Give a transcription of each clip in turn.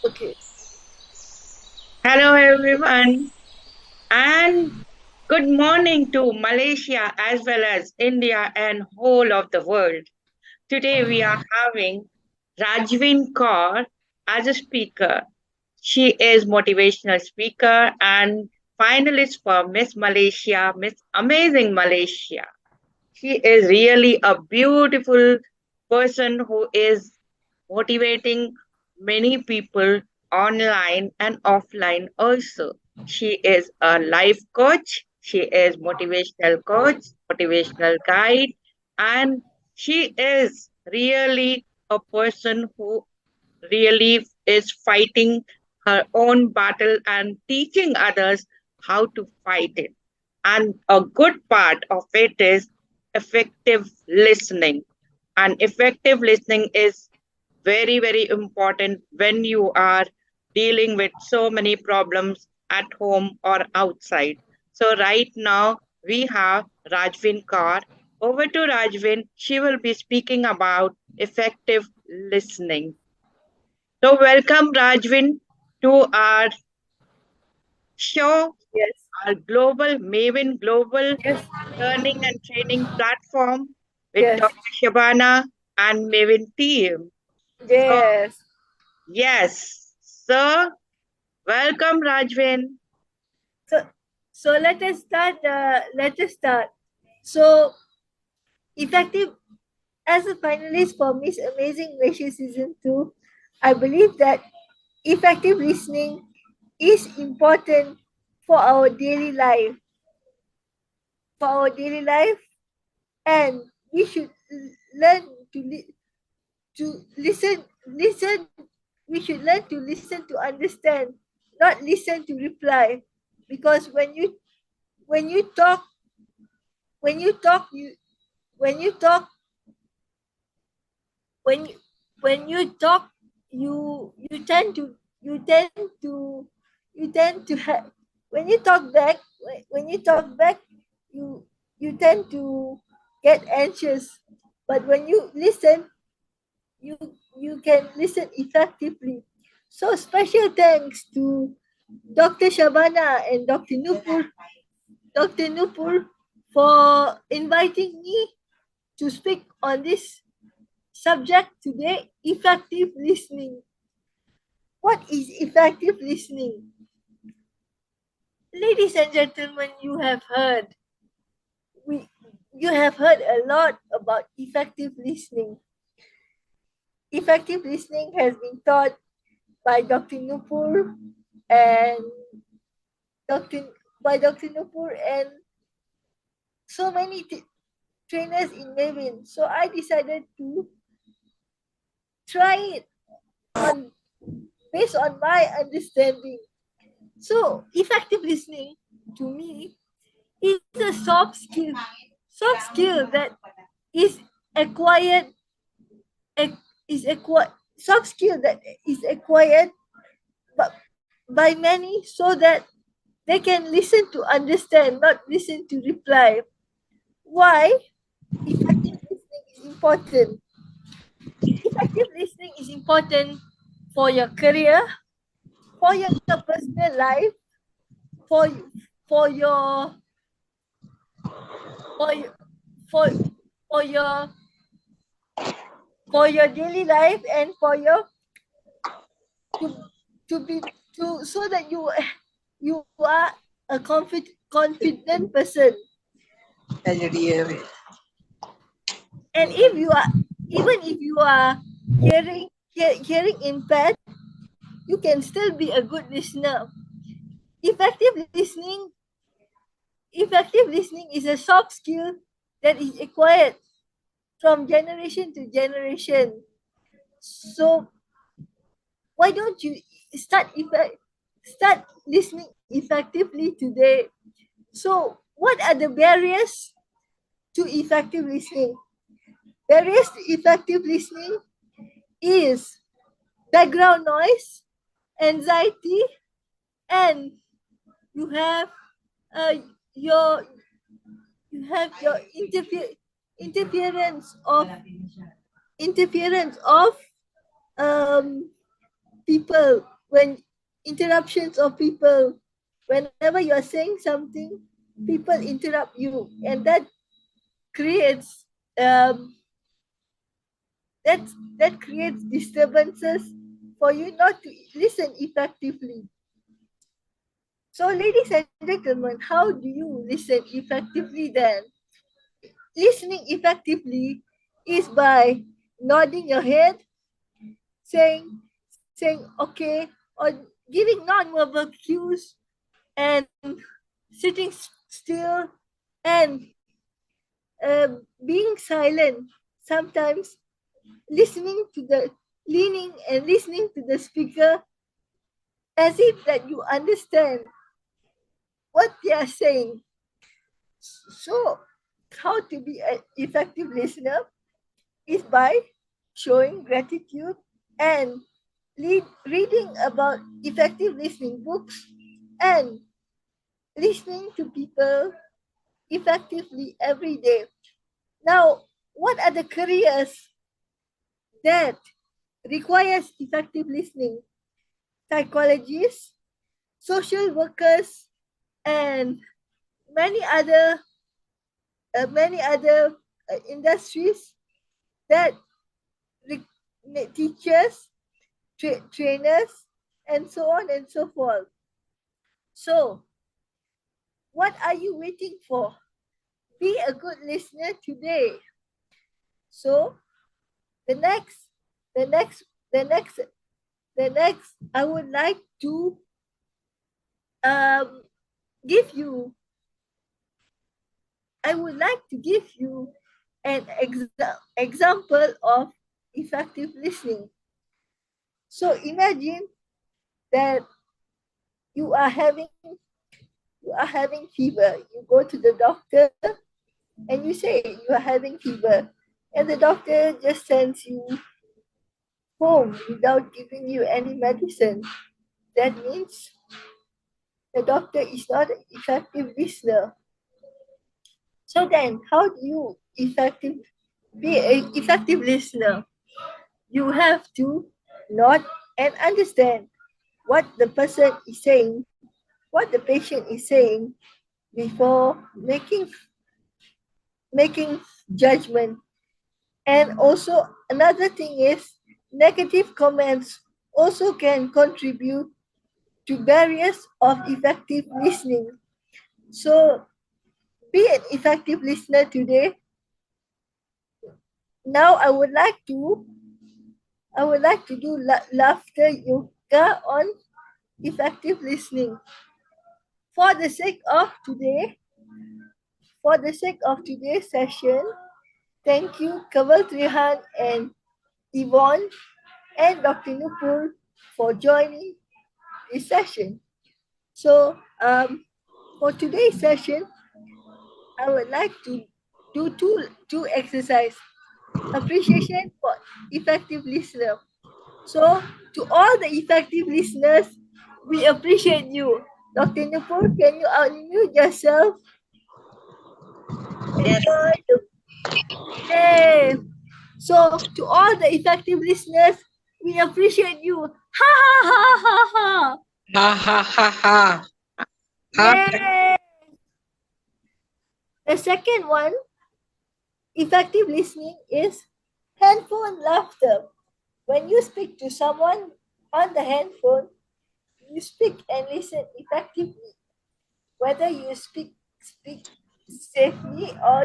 Okay. Hello, everyone, and good morning to Malaysia as well as India and whole of the world. Today we are having Rajvin Kaur as a speaker. She is motivational speaker and finalist for Miss Malaysia, Miss Amazing Malaysia. She is really a beautiful person who is motivating many people online and offline also. She is a life coach, she is motivational coach, motivational guide, and she is really a person who really is fighting her own battle and teaching others how to fight it. And a good part of it is effective listening. And effective listening is very, very important when you are dealing with so many problems at home or outside. So, right now, we have Rajvin Kaur. Over to Rajvin. She will be speaking about effective listening. So, welcome, Rajvin, to our show, Yes. our global Mavin Global Yes. Learning and Training Platform with Yes. Dr. Shabana and Mavin team. So, Yes. yes, so welcome, Rajvin. So so let us start. Let us start. So effective as a finalist for Miss Amazing Malaysia Season 2, I believe that effective listening is important for our daily life. For our daily life, and we should learn to listen. We should learn to listen to understand, not listen to reply, because when you talk when you talk you when you talk when you, when you talk you tend to you tend to you tend to have when you talk back when you talk back you you tend to get anxious, but when you listen, you you can listen effectively. So special thanks to Dr. Shabana and Dr. Nupur for inviting me to speak on this subject today, effective listening. What is effective listening? Ladies and gentlemen, we you have heard a lot about effective listening. Effective listening has been taught by Dr. Nupur and Dr. Dr. Nupur and so many trainers in Mavin. So I decided to try it on based on my understanding. So effective listening to me is a soft skill that is acquired, is acquired, soft skill that is acquired but by many so that they can listen to understand, not listen to reply. Why effective listening is important? Effective listening is important for your career, for your personal life, for for your for your for for your for your daily life, and for your to to be to so that you are a confident person. And if you are, even if you are hearing impaired, you can still be a good listener. Effective listening Effective listening is a soft skill that is acquired from generation to generation. So why don't you start listening effectively today? So what are the barriers to effective listening? Barriers to effective listening is background noise, anxiety, and you have uh, your your interference of interference of um, people, when interruptions of people, whenever you are saying something, people interrupt you, and that creates that that creates disturbances for you not to listen effectively. So, ladies and gentlemen, how do you listen effectively then? Listening effectively is by nodding your head, saying okay, or giving non-verbal cues, and sitting still, and being silent. Sometimes listening to the leaning and listening to the speaker as if that you understand what they are saying. So, how to be an effective listener is by showing gratitude and reading about effective listening books and listening to people effectively every day. Now, what are the careers that requires effective listening? Psychologists, social workers, and many other industries that teachers, trainers, and so on and so forth. So, what are you waiting for? Be a good listener today. So, the next, the next, the next, the next, I would like to um, give you, I would like to give you an example of effective listening. So imagine that you are having fever. You go to the doctor and you say you are having fever, and the doctor just sends you home without giving you any medicine. That means the doctor is not an effective listener. So then, how do you be an effective listener? You have to nod and understand what the person is saying, what the patient is saying before making judgment. And also another thing is negative comments also can contribute to barriers of effective listening. So be an effective listener today. Now I would like to do laughter yoga on effective listening. For the sake of today, for the sake of today's session, thank you Kaval Trihan and Yvonne and Dr. Nupur for joining this session. So for today's session, I would like to do two exercise. Appreciation for effective listener. So to all the effective listeners, we appreciate you. Dr. Nupur, can you unmute yourself? Yes. Enjoy the day. So to all the effective listeners, we appreciate you. Ha ha ha ha ha. Ha ha ha ha. Yay! The second one, effective listening, is handphone laughter. When you speak to someone on the handphone, you speak and listen effectively. Whether you speak safely or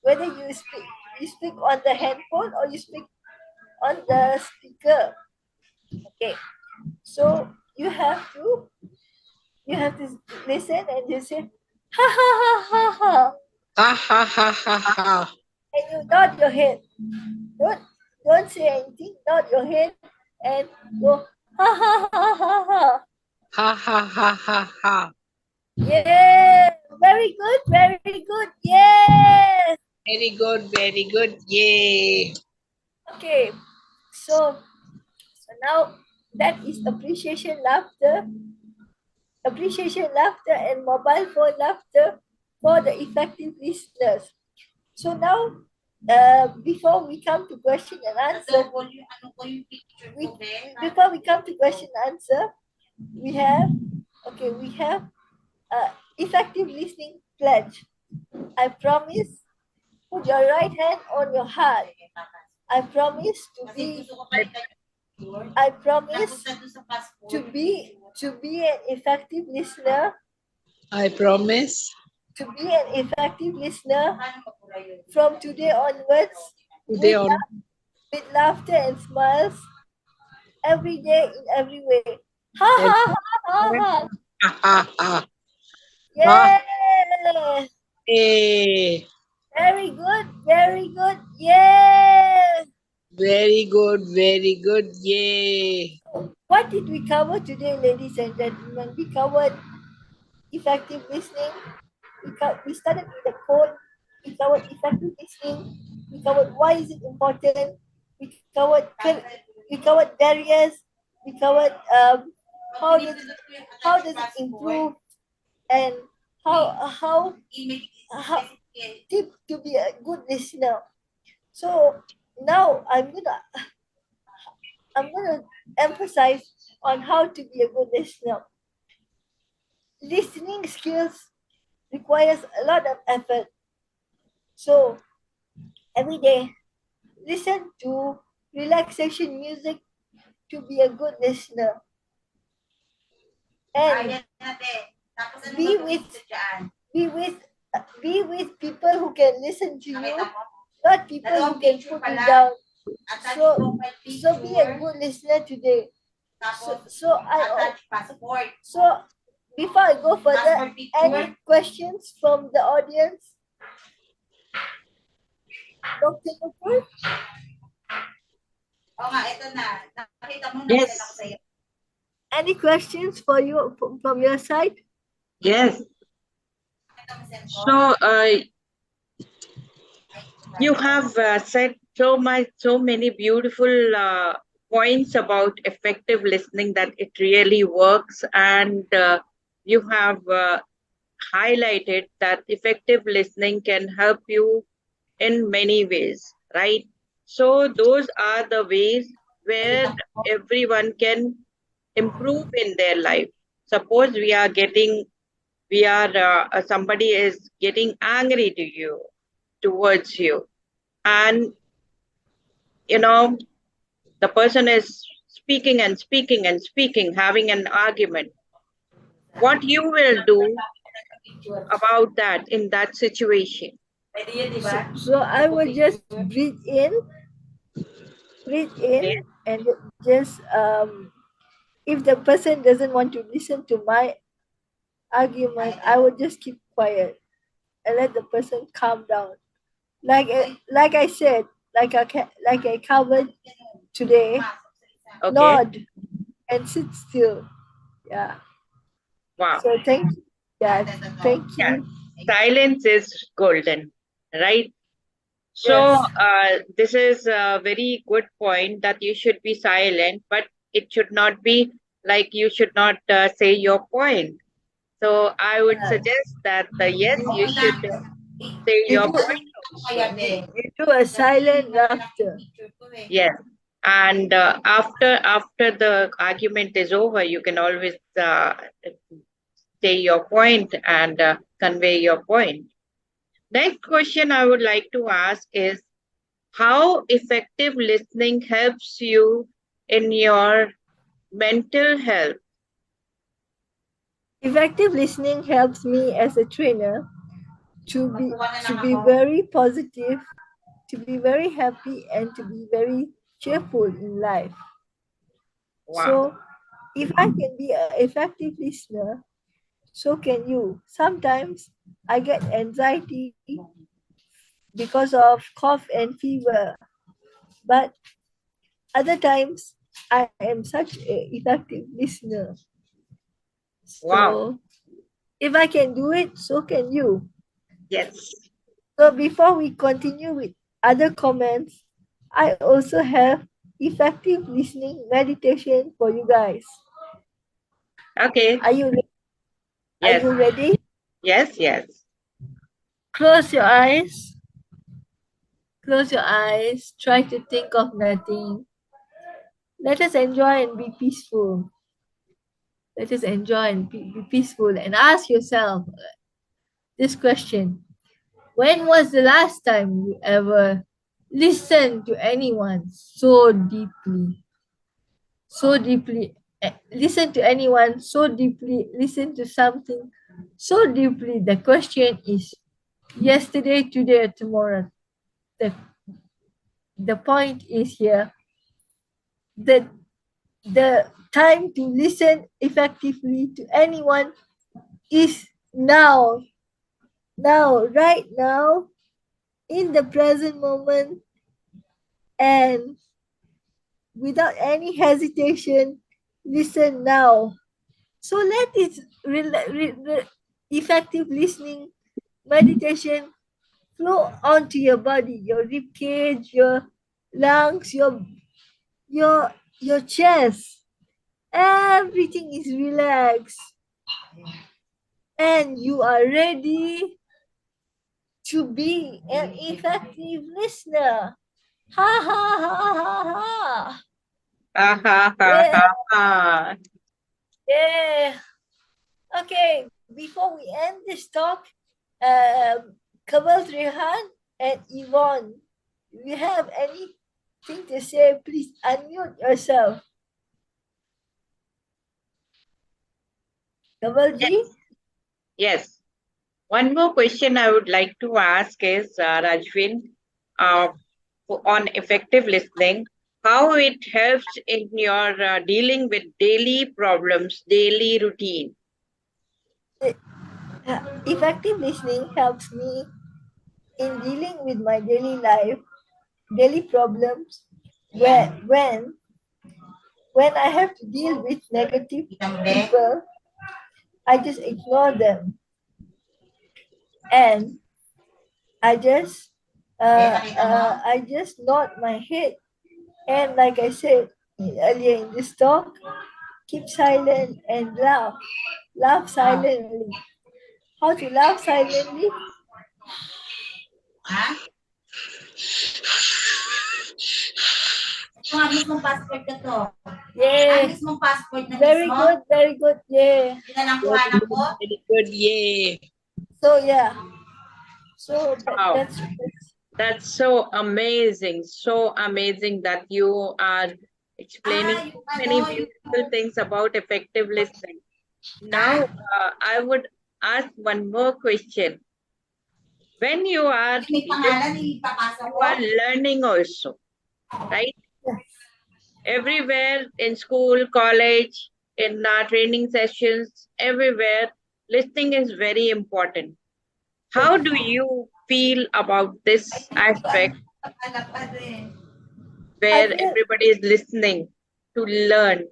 whether you speak on the handphone or you speak on the speaker. Okay. So you have to listen and you say ha ha ha ha ha. Ha ha ha ha ha. And you nod your head. Don't don't say anything, nod your head and go ha ha ha ha ha. Ha ha ha ha ha. Yeah, very good, very good. Yes. Very good, very good. Yay. Okay. So now that is appreciation laughter and mobile phone laughter for the effective listeners. So now before we come to question and answer, before we come to question and answer, we have effective listening pledge. I promise, put your right hand on your heart. I promise to be I promise to be an effective listener. I promise To be an effective listener from today onwards today on with laughter and smiles every day in every way. Ha ha ha ha ha. Yeah. Hey, Very good. Very good. Yeah. very good, very good. Yay. What did we cover today, ladies and gentlemen? We covered effective listening. We started with the code. We covered effective listening. We covered why is it important. We covered barriers. We covered how does it improve and how tip to be a good listener. So now I'm gonna emphasize on how to be a good listener. Listening skills requires a lot of effort. So every day, listen to relaxation music to be a good listener. And be with be with be with people who can listen to you, not people who can put you down. So be a good listener today. So before I go further, any questions from the audience? Dr. Nupur? Yes, Any questions for you from your side? yes. So, you have said so many beautiful points about effective listening that it really works, and you have highlighted that effective listening can help you in many ways, right? So those are the ways where everyone can improve in their life. Suppose we are somebody is getting angry to you, towards you, and you know the person is speaking and speaking and speaking, having an argument. What you will do about that in that situation? So I will just breathe Okay. in, and just if the person doesn't want to listen to my argument, I will just keep quiet and let the person calm down. Like I said, like I covered today, Okay. nod and sit still. Yeah. Wow. So thank you. Yeah, thank Yeah. you. Silence is golden, right? So, Yes. this is a very good point that you should be silent, but it should not be like you should not say your point. So, I would Yeah. suggest that yes, you should say You your do point also. you do a silent laughter. Yes. And after the argument is over, you can always say your point and convey your point. Next question I would like to ask is, how effective listening helps you in your mental health? Effective listening helps me as a trainer to be very positive, to be very happy, and to be very cheerful in life. Wow. So if I can be an effective listener, so can you. Sometimes I get anxiety because of cough and fever, but other times I am such an effective listener. Wow. So if I can do it, so can you. Yes. So before we continue with other comments, I also have effective listening meditation for you guys. Okay. Are you are Yes. you ready? Yes. Yes. Close your eyes Close your eyes. Try to think of nothing. Let us enjoy and be peaceful. Let us enjoy and be peaceful. And ask yourself this question. When was the last time you ever listened to anyone so deeply? So deeply. Listen to anyone so deeply. Listen to something so deeply. The question is yesterday, today, or tomorrow. The, the point is here that the time to listen effectively to anyone is now. Now, right now, in the present moment, and without any hesitation, listen now. So let it effective listening meditation flow onto your body, your rib cage, your lungs, your your chest. Everything is relaxed, and you are ready to be an effective listener. Ha ha ha ha ha. Ha ha ha Yeah, ha ha. yeah. Okay, before we end this talk, Kamal Rehan and Yvonne, if you have anything to say, please unmute yourself. Kamalji? Yes. Yes. One more question I would like to ask is, Rajvin, uh, on effective listening, how it helps in your dealing with daily problems, daily routine. Effective listening helps me in dealing with my daily life, daily problems, when I have to deal with negative people, I just ignore them and I just nod my head, and like I said earlier in this talk, keep silent and laugh silently. How to laugh silently? Habis mong passport ka to. Yeah. Habis mong passport na very mismo. Good, very good. Yeah. Yan ang Very anak good, ko. very good. Yay. So yeah. So Wow. that's That's so amazing that you are explaining so many beautiful things about effective listening. Now, I would ask one more question. When you are may pangalan listening, ipapasa you ko. are learning also, right? Everywhere in school, college, in training sessions, everywhere, listening is very important. How do you feel about this aspect I where feel everybody is listening to learn?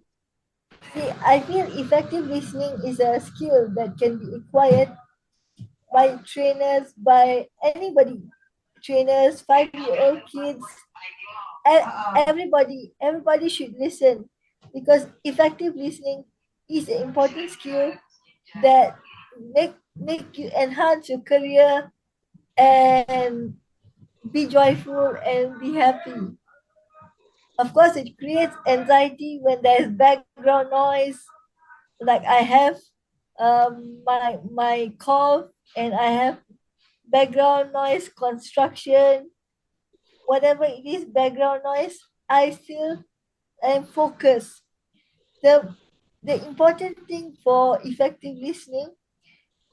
see, I feel effective listening is a skill that can be acquired by trainers, by anybody, trainers, 5-year-old kids, everybody should listen, because effective listening is an important skill that make you enhance your career and be joyful and be happy. Of course, it creates anxiety when there is background noise, like I have my cough, and I have background noise, construction, whatever it is, background noise, I still am focused. The important thing for effective listening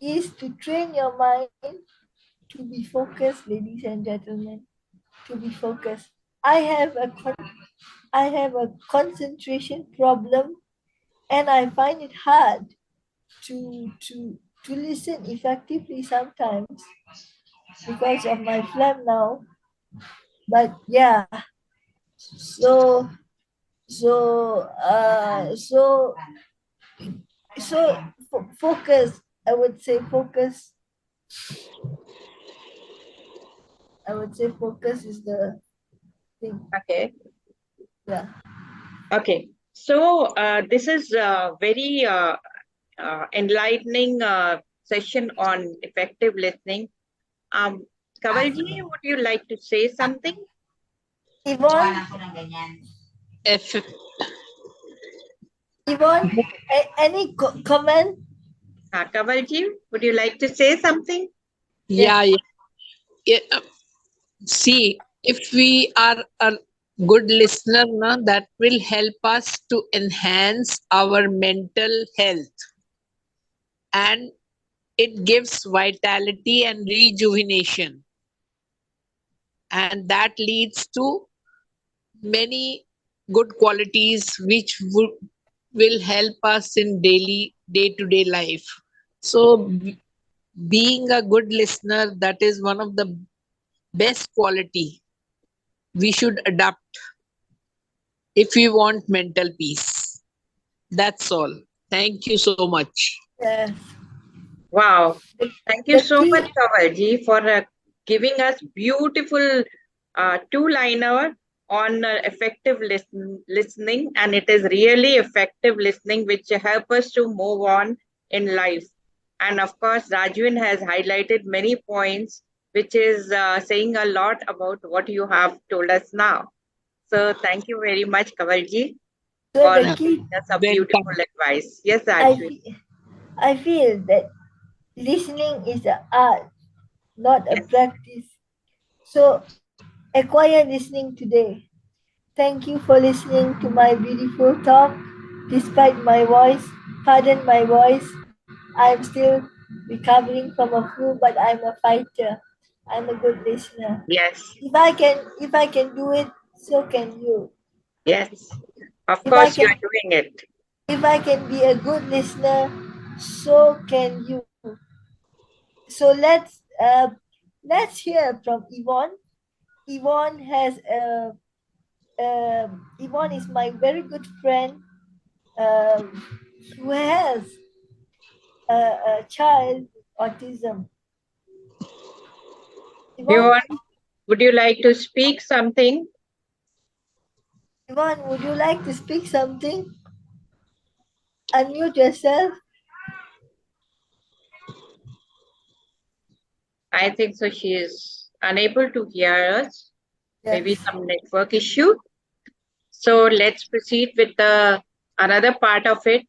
is to train your mind to be focused, ladies and gentlemen, to be focused. I have a concentration problem, and I find it hard to listen effectively sometimes because of my phlegm now. But yeah, so so so focus. I would say focus. I would say focus is the thing. Okay. Yeah. Okay. So this is a very enlightening session on effective listening. Kavalji, would you like to say something? Yvonne, If Yvonne, any comment? Kavalji, would you like to say something? yeah, Yes. yeah, yeah. See, if we are a good listener, na, that will help us to enhance our mental health, and it gives vitality and rejuvenation, and that leads to many good qualities which will help us in daily day-to-day life. So being a good listener, that is one of the best quality we should adopt if we want mental peace. That's all. Thank you so much. Yes. Wow. The, Thank you the so much, key, Kavalji, for giving us beautiful two-liner on effective listening. And it is really effective listening which help us to move on in life. And of course, Rajvin has highlighted many points, which is saying a lot about what you have told us now. So thank you very much, Kavalji, so for the Uh, key, giving us a beautiful Welcome. advice. Yes, I, Rajvin. I feel that listening is an art, not a Yes. practice. So acquire listening today. Thank you for listening to my beautiful talk. Despite my voice, pardon my voice, I'm still recovering from a flu, but I'm a fighter. I'm a good listener. Yes. If I can do it, so can you. Yes, of If I course you can are doing it. if I can be a good listener, so can you. So let's hear from Yvonne. Yvonne has Yvonne is my very good friend um, who has a child with autism. Yvonne, Yvonne, would you like to speak something? Yvonne, would you like to speak something? Unmute yourself. I think so. She is unable to hear us. Maybe Yes. some network issue. So let's proceed with the another part of it.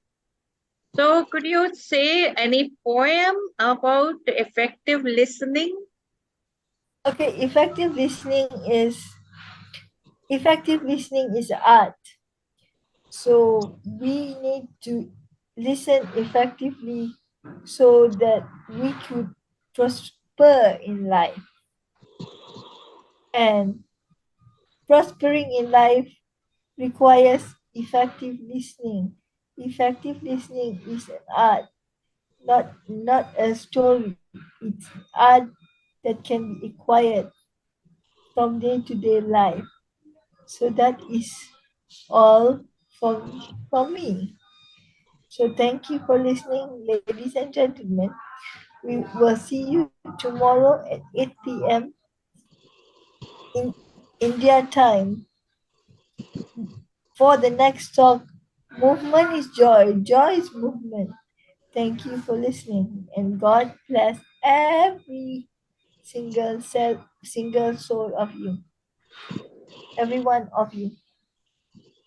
So could you say any poem about effective listening? Okay, effective listening is art. So we need to listen effectively so that we could prosper in life. And prospering in life requires effective listening. Effective listening is an art, not a story. It's art that can be acquired from day to day life. So that is all from me. So thank you for listening, ladies and gentlemen. We will see you tomorrow at 8 p.m. in India time for the next talk. Movement is joy, joy is movement. Thank you for listening, and God bless every single soul of you, every one of you.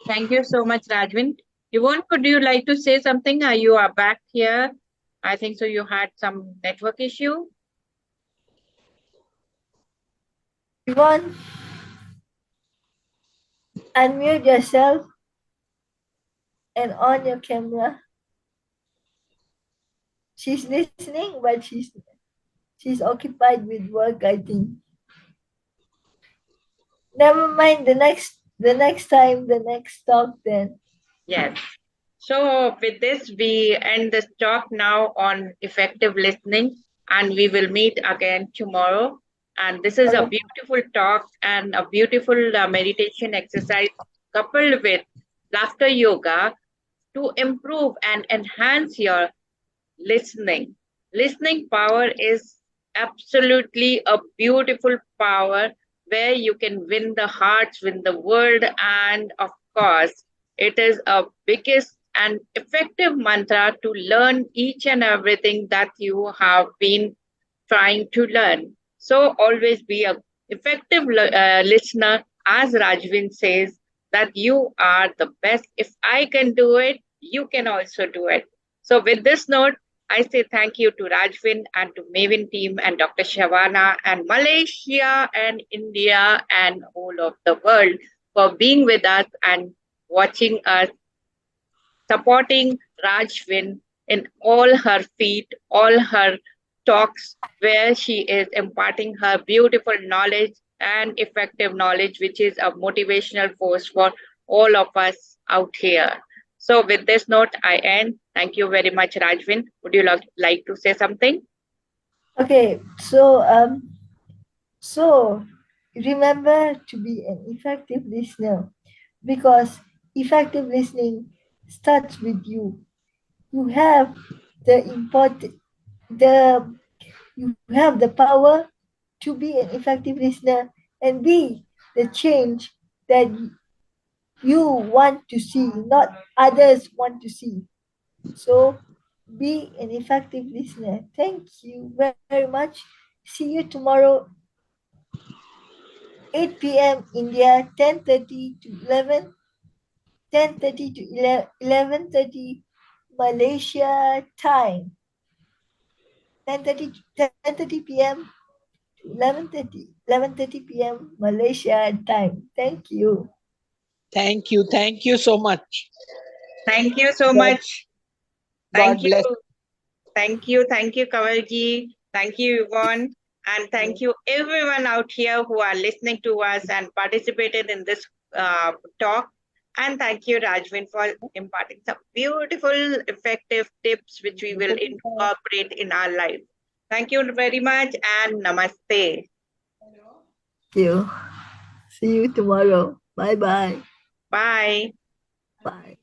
Thank you so much, Rajvin. Yvonne, could you like to say something? You are back here. I think so. You had some network issue. Yvonne, unmute yourself and on your camera. She's listening, but she's occupied with work, I think. Never mind the next talk then. Yes. So, with this, we end this talk now on effective listening, and we will meet again tomorrow. And this is a Okay. beautiful talk and a beautiful meditation exercise coupled with laughter yoga to improve and enhance your listening. Listening power is absolutely a beautiful power where you can win the hearts, win the world, and of course, it is a biggest and effective mantra to learn each and everything that you have been trying to learn. So always be a effective listener, as Rajvin says, that you are the best. If I can do it, you can also do it. So with this note, I say thank you to Rajvin and to Mavin team and Dr. Shavana and Malaysia and India and all of the world for being with us and watching us, supporting Rajvin in all her feet, all her talks, where she is imparting her beautiful knowledge and effective knowledge, which is a motivational force for all of us out here. So, with this note, I end. Thank you very much, Rajvin. Would you like to say something? Okay, so remember to be an effective listener, because effective listening starts with you. You have the important the you have the power to be an effective listener and be the change that you want to see, not others want to see. So be an effective listener. Thank you very much. See you tomorrow, 8 p.m. India, 10:30 to 10:30 to 11:30 Malaysia time. 10:30 p.m. to 11:30 p.m. Malaysia time. Thank you. Thank you. Thank you so much. Thank you so God, much. Thank God you. bless. Thank you, Kavalji. Thank you, Yvonne. And thank you, everyone out here who are listening to us and participated in this talk. And thank you, Rajvin, for imparting some beautiful, effective tips which we will incorporate in our life. Thank you very much and namaste. Thank you. See you tomorrow. Bye bye. Bye. Bye.